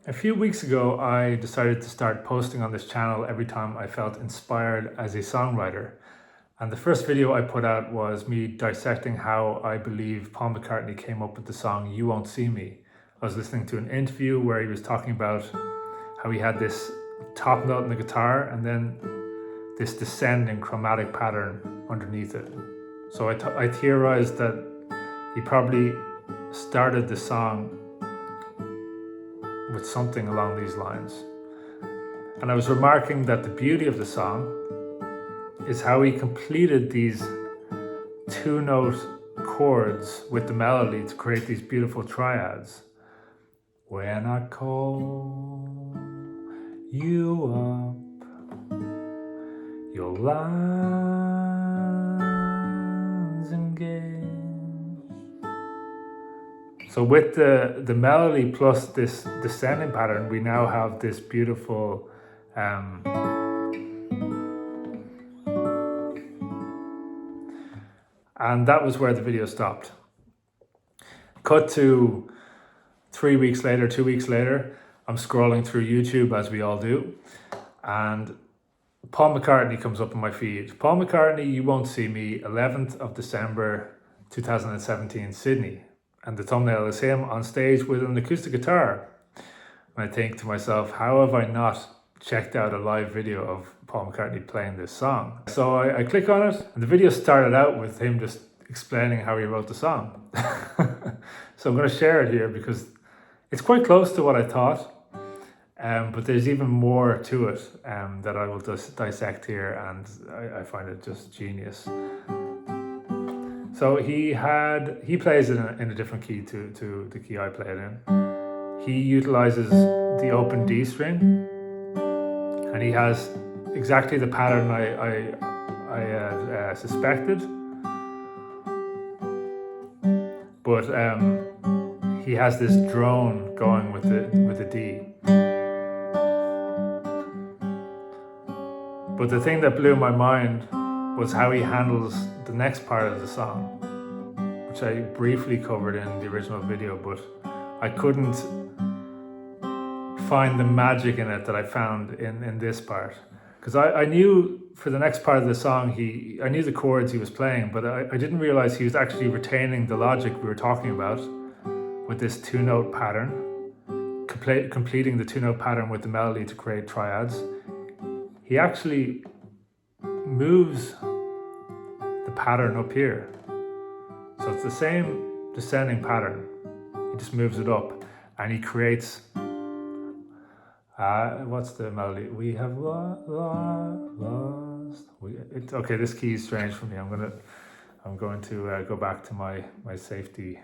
A few weeks ago, I decided to start posting on this channel every time I felt inspired as a songwriter. And the first video I put out was me dissecting how I believe Paul McCartney came up with the song You Won't See Me. I was listening to an interview where he was talking about how he had this top note in the guitar and then this descending chromatic pattern underneath it. So I theorized that he probably started the song with something along these lines. And I was remarking that the beauty of the song is how he completed these two-note chords with the melody to create these beautiful triads. When I call you up, your lines engage. So with the melody plus this descending pattern, we now have this beautiful and that was where the video stopped. Cut to 3 weeks later, 2 weeks later, I'm scrolling through YouTube as we all do, and Paul McCartney comes up on my feed. Paul McCartney, You Won't See Me, 11th of December 2017, Sydney. And the thumbnail is him on stage with an acoustic guitar. And I think to myself, how have I not checked out a live video of Paul McCartney playing this song? So I click on it, and the video started out with him just explaining how he wrote the song. So I'm going to share it here because it's quite close to what I thought. But there's even more to it that I will just dissect here, and I find it just genius. So he plays it in a different key to the key I play it in. He utilizes the open D string, and he has exactly the pattern I suspected, but he has this drone going with the D. But the thing that blew my mind was how he handles the next part of the song, which I briefly covered in the original video, but I couldn't find the magic in it that I found in this part. Because I knew for the next part of the song, I knew the chords he was playing, but I didn't realize he was actually retaining the logic we were talking about with this two-note pattern, completing the two-note pattern with the melody to create triads. He actually moves the pattern up here. So it's the same descending pattern. He just moves it up and he creates, what's the melody? We have lost. Okay, this key is strange for me. I'm going to go back to my safety,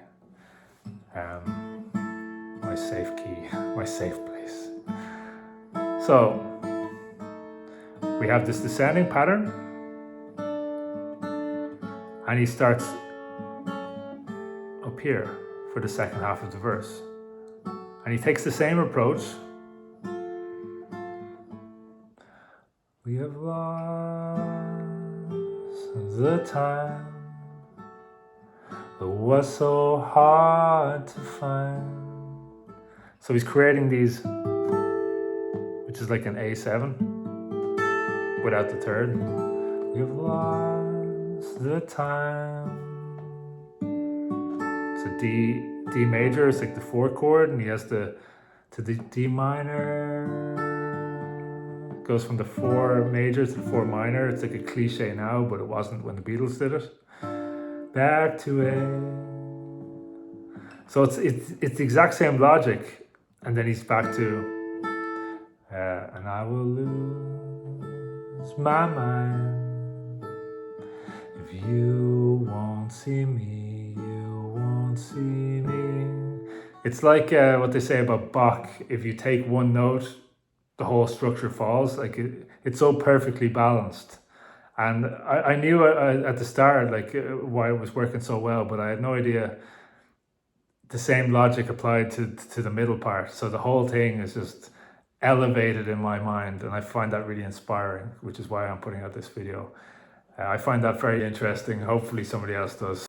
my safe key, my safe place. So we have this descending pattern, and he starts up here for the second half of the verse. And he takes the same approach. We have lost the time that was so hard to find. So he's creating these, which is like an A7 without the third. We have lost the time. It's a D major, it's like the 4 chord, and he has to the D minor. It goes from the 4 major to the 4 minor. It's like a cliche now, but it wasn't when the Beatles did it. Back to A. So it's the exact same logic, and then he's back to and I will lose my mind if you won't see me, you won't see me. It's like what they say about Bach. If you take one note, the whole structure falls. Like it's so perfectly balanced. And I knew at the start why it was working so well, but I had no idea the same logic applied to the middle part. So the whole thing is just elevated in my mind, and I find that really inspiring, which is why I'm putting out this video. I find that very interesting. Hopefully somebody else does.